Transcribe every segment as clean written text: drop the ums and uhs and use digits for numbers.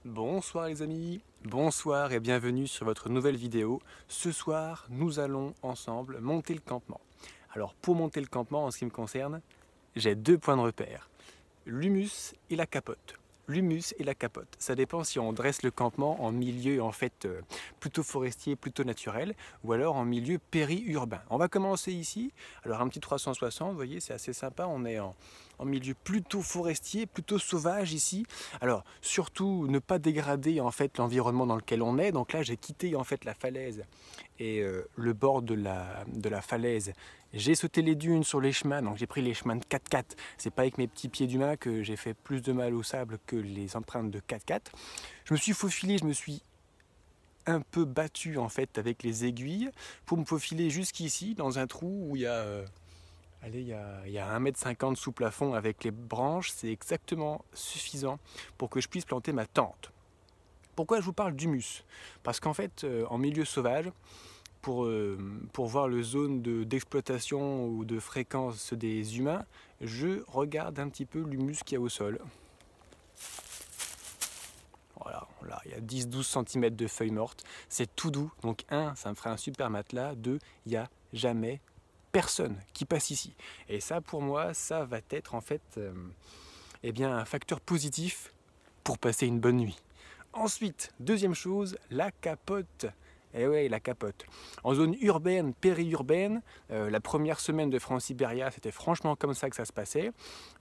Bonsoir les amis, bonsoir et bienvenue sur votre nouvelle vidéo. Ce soir, nous allons ensemble monter le campement. Alors pour monter le campement, en ce qui me concerne, j'ai deux points de repère, l'humus et la capote. L'humus et la capote, ça dépend si on dresse le campement en milieu plutôt forestier, plutôt naturel, ou alors en milieu périurbain. On va commencer ici, alors un petit 360, vous voyez, c'est assez sympa, on est en milieu plutôt forestier, plutôt sauvage ici. Alors surtout ne pas dégrader l'environnement dans lequel on est. Donc là j'ai quitté la falaise et le bord de la falaise. J'ai sauté les dunes sur les chemins, donc j'ai pris les chemins de 4x4. C'est pas avec mes petits pieds d'humain que j'ai fait plus de mal au sable que les empreintes de 4x4. Je me suis faufilé, je me suis un peu battu avec les aiguilles pour me faufiler jusqu'ici dans un trou où il y a il y a 1,50 m sous plafond avec les branches, c'est exactement suffisant pour que je puisse planter ma tente. Pourquoi je vous parle d'humus? Parce en milieu sauvage, pour voir le zone d'exploitation ou de fréquence des humains, je regarde un petit peu l'humus qu'il y a au sol. Voilà, là, il y a 10-12 cm de feuilles mortes, c'est tout doux. Donc ça me ferait un super matelas. 2, il n'y a jamais personne qui passe ici. Et ça, pour moi, ça va être un facteur positif pour passer une bonne nuit. Ensuite, deuxième chose, la capote. Eh ouais, la capote. En zone urbaine, périurbaine, la première semaine de France-Iberia, c'était franchement comme ça que ça se passait.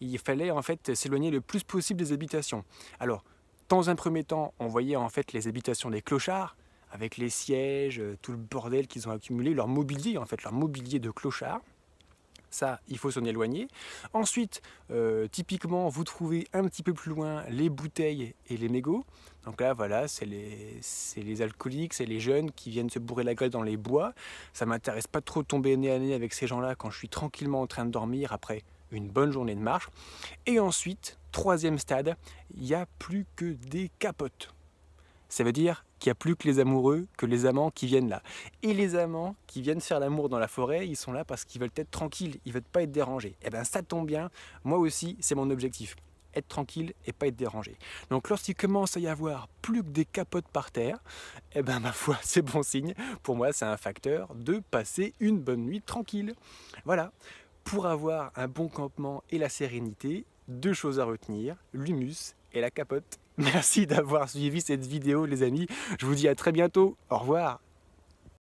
Il fallait s'éloigner le plus possible des habitations. Alors, dans un premier temps, on voyait les habitations des clochards, avec les sièges, tout le bordel qu'ils ont accumulé, leur mobilier de clochard. Ça, il faut s'en éloigner. Ensuite, typiquement, vous trouvez un petit peu plus loin les bouteilles et les mégots. Donc là, voilà, c'est les alcooliques, c'est les jeunes qui viennent se bourrer la gueule dans les bois. Ça ne m'intéresse pas trop de tomber nez à nez avec ces gens-là quand je suis tranquillement en train de dormir après une bonne journée de marche. Et ensuite, troisième stade, il n'y a plus que des capotes. Ça veut dire qu'il n'y a plus que les amoureux, que les amants qui viennent là. Et les amants qui viennent faire l'amour dans la forêt, ils sont là parce qu'ils veulent être tranquilles, ils ne veulent pas être dérangés. Et bien ça tombe bien, moi aussi c'est mon objectif, être tranquille et pas être dérangé. Donc lorsqu'il commence à y avoir plus que des capotes par terre, et ben ma foi c'est bon signe, pour moi c'est un facteur de passer une bonne nuit tranquille. Voilà, pour avoir un bon campement et la sérénité, deux choses à retenir, l'humus et la capote. Merci d'avoir suivi cette vidéo les amis, je vous dis à très bientôt, au revoir.